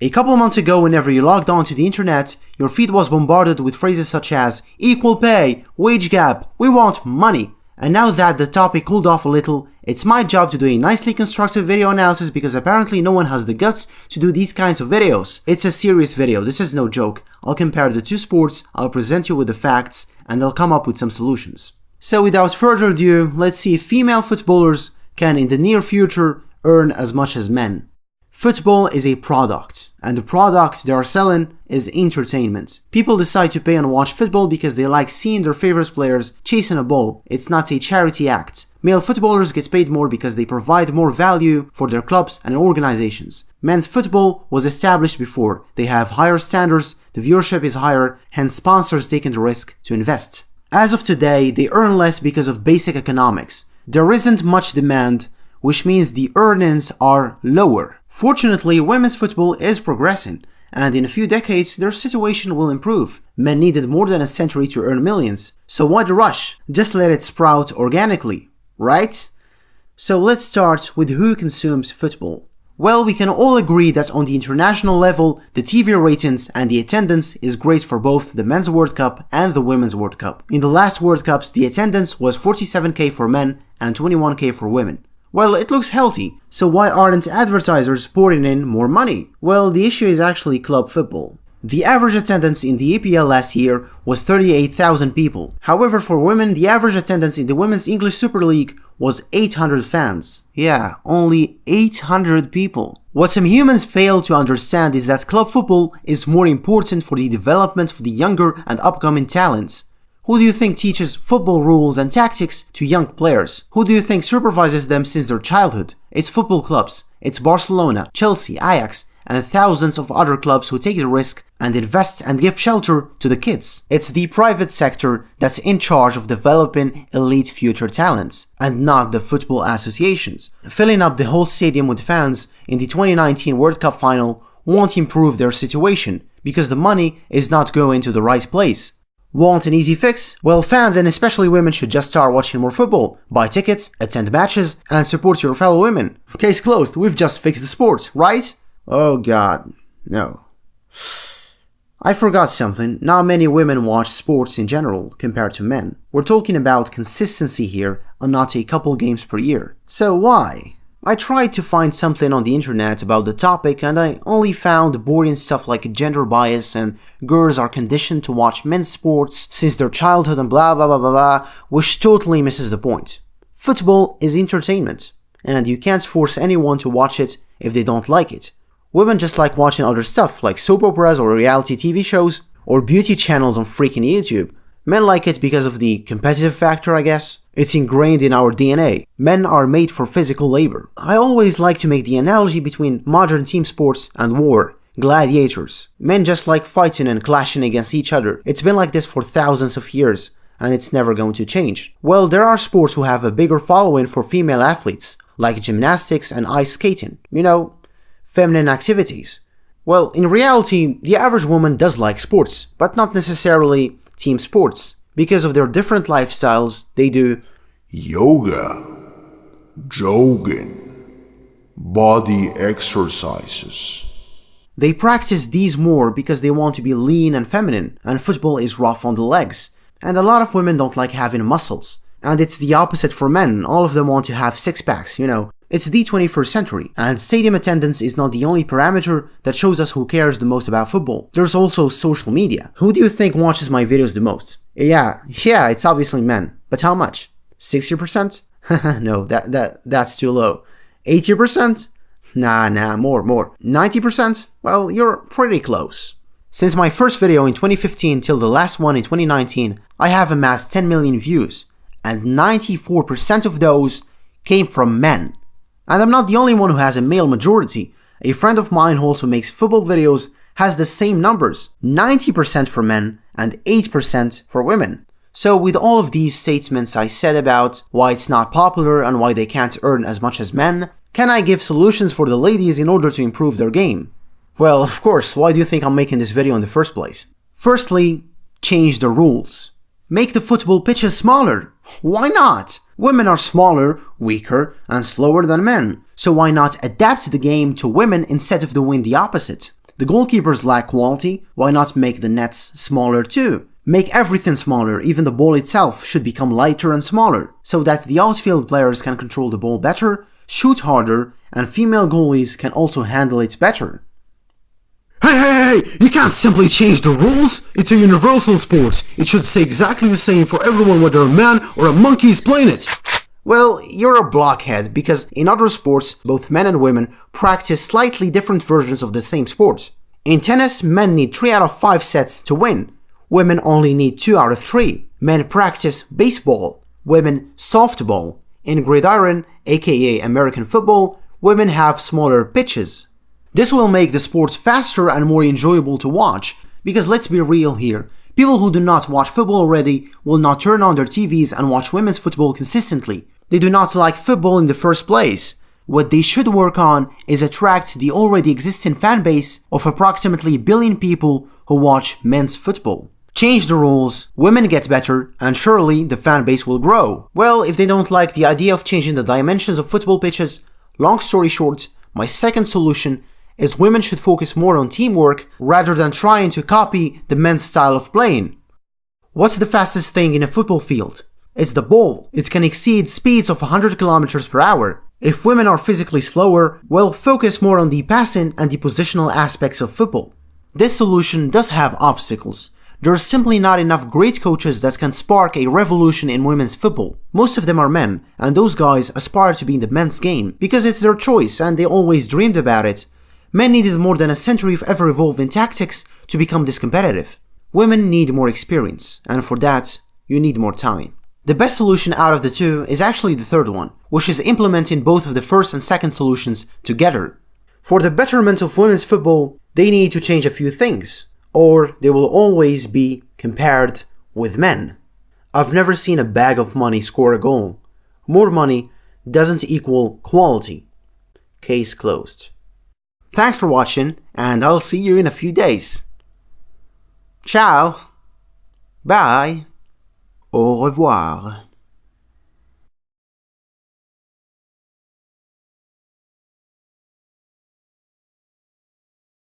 A couple months ago, whenever you logged onto the internet, your feed was bombarded with phrases such as equal pay, wage gap, we want money. And now that the topic cooled off a little, it's my job to do a nicely constructed video analysis because apparently no one has the guts to do these kinds of videos. It's a serious video, this is no joke. I'll compare the two sports, I'll present you with the facts, and I'll come up with some solutions. So without further ado, let's see if female footballers can in the near future earn as much as men. Football is a product, and the product they are selling is entertainment. People decide to pay and watch football because they like seeing their favorite players chasing a ball. It's not a charity act. Male footballers get paid more because they provide more value for their clubs and organizations. Men's football was established before. They have higher standards, the viewership is higher, hence sponsors taking the risk to invest. As of today, they earn less because of basic economics. There isn't much demand, which means the earnings are lower. Fortunately, women's football is progressing, and in a few decades their situation will improve. Men needed more than a century to earn millions, so why the rush? Just let it sprout organically, right? So let's start with who consumes football. Well, we can all agree that on the international level, the TV ratings and the attendance is great for both the Men's World Cup and the Women's World Cup. In the last World Cups, the attendance was 47k for men and 21k for women. Well, it looks healthy, so why aren't advertisers pouring in more money? Well, the issue is actually club football. The average attendance in the EPL last year was 38,000 people. However, for women, the average attendance in the Women's English Super League was 800 fans. Yeah, only 800 people. What some humans fail to understand is that club football is more important for the development of the younger and upcoming talents. Who do you think teaches football rules and tactics to young players? Who do you think supervises them since their childhood? It's football clubs. It's Barcelona, Chelsea, Ajax, and thousands of other clubs who take the risk and invest and give shelter to the kids. It's the private sector that's in charge of developing elite future talents, and not the football associations. Filling up the whole stadium with fans in the 2019 World Cup final won't improve their situation, because the money is not going to the right place. Want an easy fix? Well, fans and especially women should just start watching more football, buy tickets, attend matches, and support your fellow women. Case closed, we've just fixed the sport, right? Oh god, no. I forgot something, not many women watch sports in general compared to men. We're talking about consistency here and not a couple games per year. So why? I tried to find something on the internet about the topic and I only found boring stuff like gender bias and girls are conditioned to watch men's sports since their childhood and blah blah blah blah blah, which totally misses the point. Football is entertainment, and you can't force anyone to watch it if they don't like it. Women just like watching other stuff like soap operas or reality TV shows or beauty channels on freaking YouTube. Men like it because of the competitive factor, I guess. It's ingrained in our DNA. Men are made for physical labor. I always like to make the analogy between modern team sports and war. Gladiators. Men just like fighting and clashing against each other. It's been like this for thousands of years, and it's never going to change. Well, there are sports who have a bigger following for female athletes, like gymnastics and ice skating. You know, feminine activities. Well, in reality, the average woman does like sports, but not necessarily team sports. Because of their different lifestyles, they do yoga, jogging, body exercises. They practice these more because they want to be lean and feminine, and football is rough on the legs. And a lot of women don't like having muscles. And it's the opposite for men, all of them want to have six-packs, you know. It's the 21st century, and stadium attendance is not the only parameter that shows us who cares the most about football. There's also social media. Who do you think watches my videos the most? Yeah, it's obviously men. But how much? 60%? No, that's too low. 80%? Nah, more. 90%? Well, you're pretty close. Since my first video in 2015 till the last one in 2019, I have amassed 10 million views, and 94% of those came from men. And I'm not the only one who has a male majority. A friend of mine who also makes football videos has the same numbers, 90% for men and 8% for women. So with all of these statements I said about why it's not popular and why they can't earn as much as men, can I give solutions for the ladies in order to improve their game? Well, of course, why do you think I'm making this video in the first place? Firstly, change the rules. Make the football pitches smaller. Why not? Women are smaller, weaker, and slower than men. So why not adapt the game to women instead of doing the opposite? The goalkeepers lack quality, why not make the nets smaller too? Make everything smaller, even the ball itself should become lighter and smaller, so that the outfield players can control the ball better, shoot harder, and female goalies can also handle it better. Hey, you can't simply change the rules! It's a universal sport. It should stay exactly the same for everyone, whether a man or a monkey is playing it. Well, you're a blockhead, because in other sports, both men and women practice slightly different versions of the same sport. In tennis, men need 3 out of 5 sets to win. Women only need 2 out of 3. Men practice baseball, women softball. In gridiron, aka American football, women have smaller pitches. This will make the sport faster and more enjoyable to watch, because let's be real here, people who do not watch football already will not turn on their TVs and watch women's football consistently. They do not like football in the first place. What they should work on is attract the already existing fan base of approximately 1 billion people who watch men's football. Change the rules, women get better, and surely the fan base will grow. Well, if they don't like the idea of changing the dimensions of football pitches, long story short, my second solution is women should focus more on teamwork rather than trying to copy the men's style of playing. What's the fastest thing in a football field? It's the ball. It can exceed speeds of 100 km per hour. If women are physically slower, well, focus more on the passing and the positional aspects of football. This solution does have obstacles. There are simply not enough great coaches that can spark a revolution in women's football. Most of them are men, and those guys aspire to be in the men's game because it's their choice and they always dreamed about it. Men needed more than a century of ever-evolving tactics to become this competitive. Women need more experience, and for that, you need more time. The best solution out of the two is actually the third one, which is implementing both of the first and second solutions together. For the betterment of women's football, they need to change a few things, or they will always be compared with men. I've never seen a bag of money score a goal. More money doesn't equal quality. Case closed. Thanks for watching, and I'll see you in a few days. Ciao. Bye. Au revoir.